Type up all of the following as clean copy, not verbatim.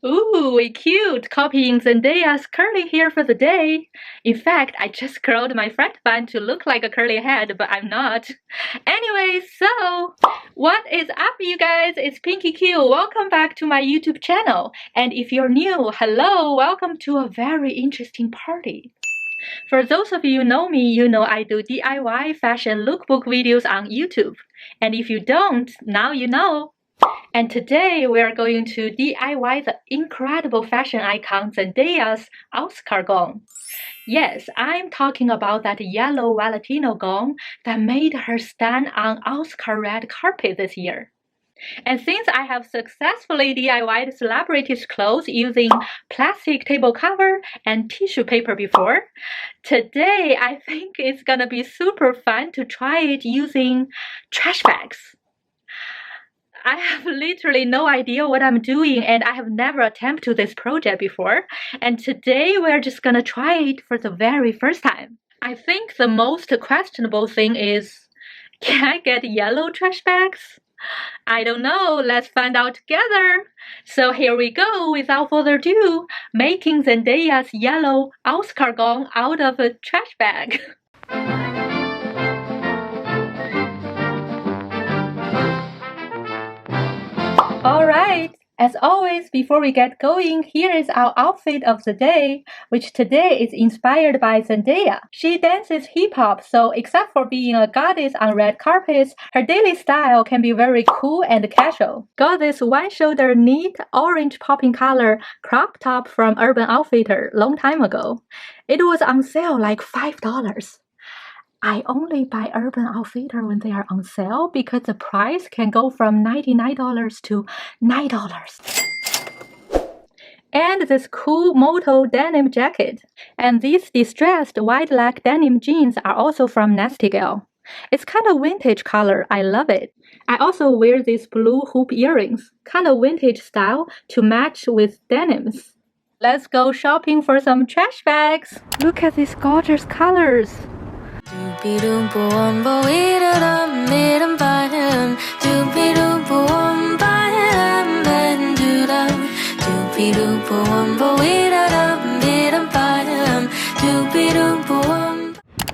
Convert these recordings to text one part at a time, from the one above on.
Ooh, we cute, copying Zendaya's curly hair for the day. In fact, I just curled my front bun to look like a curly head, but I'm not. Anyway, so, what is up, you guys? It's PinkyQ. Welcome back to my YouTube channel. And if you're new, hello, welcome to a very interesting party. For those of you who know me, you know I do DIY fashion lookbook videos on YouTube. And if you don't, now you know. And today we are going to DIY the incredible fashion icon Zendaya's Oscar gown. Yes, I'm talking about that yellow Valentino gown that made her stand on Oscar red carpet this year. And since I have successfully DIY'd celebrities' clothes using plastic table cover and tissue paper before, today I think it's gonna be super fun to try it using trash bags. I have literally no idea what I'm doing and I have never attempted this project before. And today we're just gonna try it for the very first time. I think the most questionable thing is, can I get yellow trash bags? I don't know, let's find out together. So here we go, without further ado, making Zendaya's yellow Oscar gown out of a trash bag. Alright, as always, before we get going, here is our outfit of the day, which today is inspired by Zendaya. She dances hip-hop, so except for being a goddess on red carpets, her daily style can be very cool and casual. Got this one-shoulder neat orange popping color crop top from Urban Outfitter long time ago. It was on sale like $5. I only buy Urban Outfitter when they are on sale because the price can go from $99 to $9. And this cool Moto denim jacket. And these distressed wide leg denim jeans are also from Nasty Gal. It's kind of vintage color, I love it. I also wear these blue hoop earrings, kind of vintage style to match with denims. Let's go shopping for some trash bags. Look at these gorgeous colors.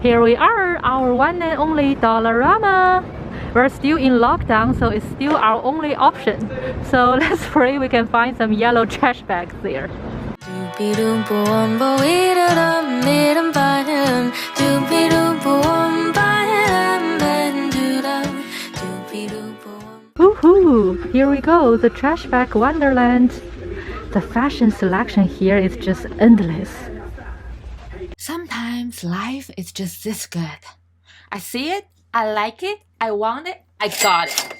Here we are, our one and only Dollarama. We're still in lockdown, so it's still our only option. So let's pray we can find some yellow trash bags there. Woohoo! Here we go, the trash bag wonderland. The fashion selection here is just endless. Sometimes life is just this good. I see it, I like it, I want it, I got it.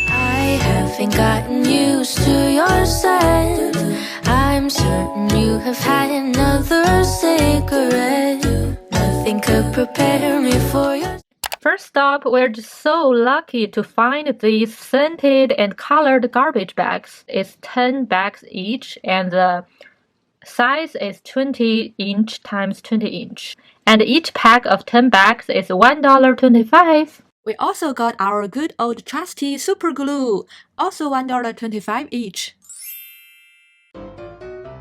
I haven't gotten used to your scent. I'm certain you have had another cigarette. Nothing could prepare me for your... First stop, we're just so lucky to find these scented and colored garbage bags. It's 10 bags each and the size is 20 inch times 20 inch. And each pack of 10 bags is $1.25. We also got our good old trusty super glue, also $1.25 each.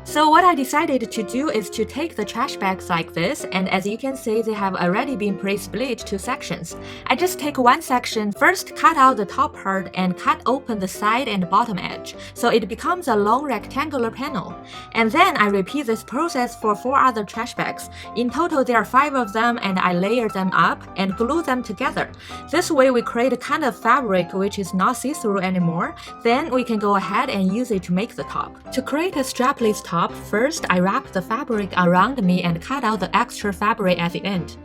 So what I decided to do is to take the trash bags like this, and as you can see, they have already been pre-split to sections. I just take one section, first cut out the top part and cut open the side and bottom edge, so it becomes a long rectangular panel. And then I repeat this process for 4 other trash bags. In total, there are 5 of them, and I layer them up and glue them together. This way we create a kind of fabric which is not see-through anymore. Then we can go ahead and use it to make the top. To create a strapless top, first I wrap the fabric around me and cut out the extra fabric at the end.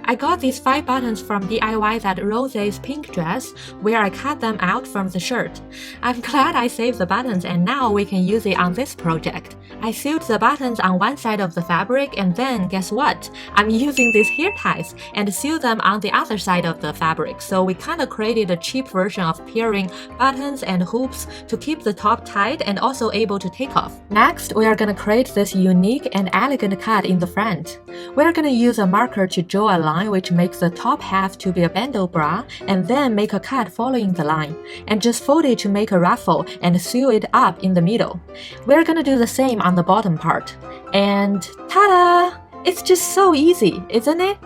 I got these 5 buttons from DIY that Rose's pink dress, where I cut them out from the shirt. I'm glad I saved the buttons and now we can use it on this project. I sewed the buttons on one side of the fabric and then, guess what? I'm using these hair ties and sew them on the other side of the fabric, so we kinda created a cheap version of pairing buttons and hoops to keep the top tight and also able to take off. Next, we are gonna gonna create this unique and elegant cut in the front. We're gonna use a marker to draw a line which makes the top half to be a bandeau bra, and then make a cut following the line, and just fold it to make a ruffle and sew it up in the middle. We're gonna do the same on the bottom part. And ta-da! It's just so easy, isn't it?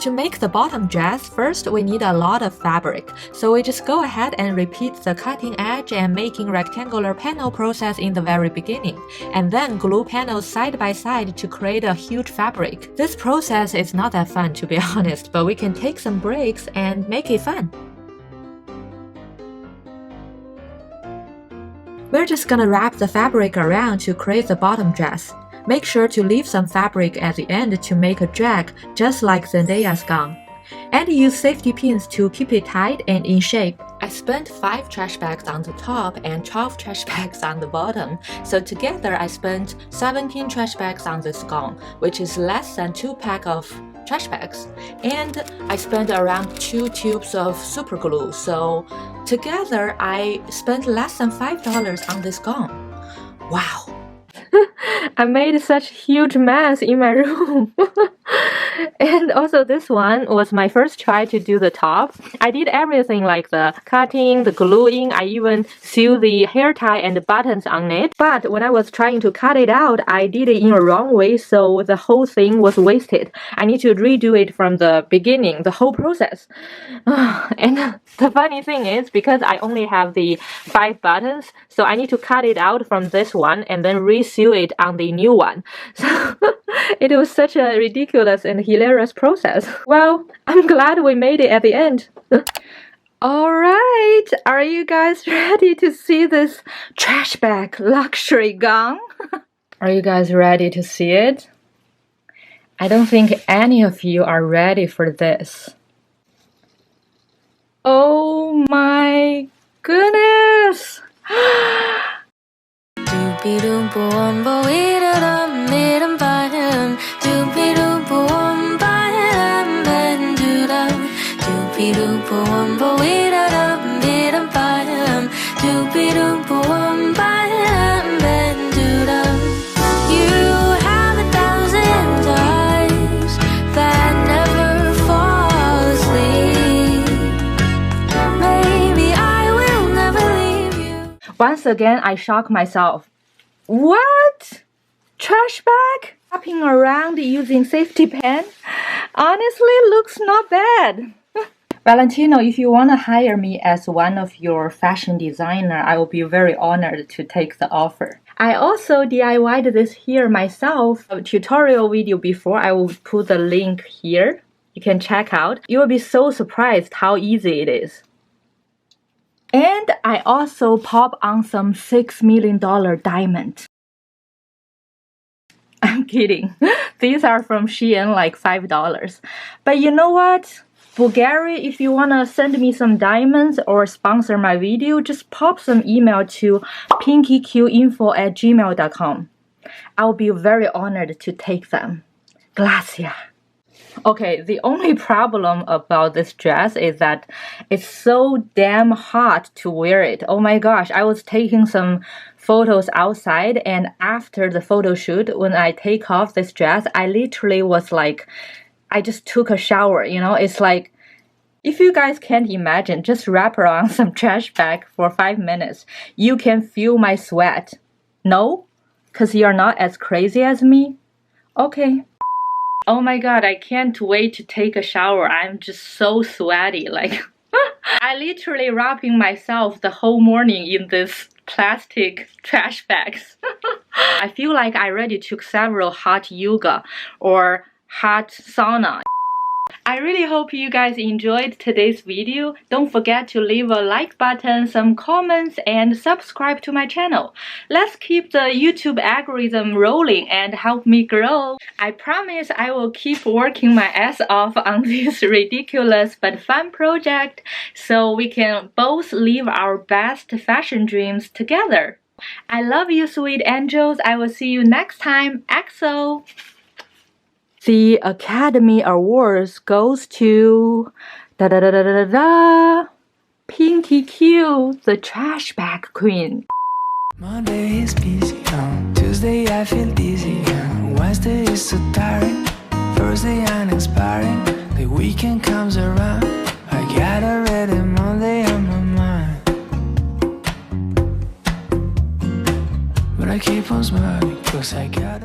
To make the bottom dress, first we need a lot of fabric, so we just go ahead and repeat the cutting edge and making rectangular panel process in the very beginning, and then glue panels side by side to create a huge fabric. This process is not that fun, to be honest, but we can take some breaks and make it fun. We're just gonna wrap the fabric around to create the bottom dress. Make sure to leave some fabric at the end to make a drag, just like Zendaya's gown. And use safety pins to keep it tight and in shape. I spent 5 trash bags on the top and 12 trash bags on the bottom, so together I spent 17 trash bags on this gown, which is less than 2 packs of trash bags. And I spent around 2 tubes of super glue, so together I spent less than $5 on this gown. Wow! I made such a huge mess in my room. And also this one was my first try to do the top. I did everything like the cutting, the gluing, I even sewed the hair tie and the buttons on it. But when I was trying to cut it out, I did it in a wrong way, so the whole thing was wasted. I need to redo it from the beginning, the whole process. And the funny thing is, because I only have the 5 buttons, so I need to cut it out from this one and then re-sew it on the new one. So it was such a ridiculous and hilarious process. Well, I'm glad we made it at the end. Alright, are you guys ready to see this trash bag luxury gown? Are you guys ready to see it? I don't think any of you are ready for this. Oh my goodness! Once again, I shock myself. What? Trash bag? Wrapping around using safety pin? Honestly, looks not bad. Valentino, if you want to hire me as one of your fashion designer, I will be very honored to take the offer. I also DIY'd this here myself. A tutorial video before, I will put the link here. You can check out. You will be so surprised how easy it is. And I also pop on some $6 million diamond. I'm kidding. These are from Shein, like $5. But you know what? Bulgaria, if you want to send me some diamonds or sponsor my video, just pop some email to pinkyqinfo@gmail.com. I'll be very honored to take them. Gracias. Okay, the only problem about this dress is that it's so damn hot to wear it. Oh my gosh, I was taking some photos outside, and after the photo shoot, when I take off this dress, I literally was like, I just took a shower, you know? It's like, if you guys can't imagine, just wrap around some trash bag for 5 minutes. You can feel my sweat. No? Because you're not as crazy as me? Okay. Oh my god, I can't wait to take a shower. I'm just so sweaty. Like, I literally wrapping myself the whole morning in this plastic trash bags. I feel like I already took several hot yoga or hot sauna. I really hope you guys enjoyed today's video. Don't forget to leave a like button, some comments, and subscribe to my channel. Let's keep the YouTube algorithm rolling and help me grow. I promise I will keep working my ass off on this ridiculous but fun project so we can both live our best fashion dreams together. I love you, sweet angels. I will see you next time. EXO! The Academy Awards goes to PinkyQ, the trash bag queen. Monday is busy, Tuesday I feel dizzy, and Wednesday is so tiring. Thursday uninspiring, the weekend comes around. I got already Monday on my mind, but I keep on smiling, cause I got it.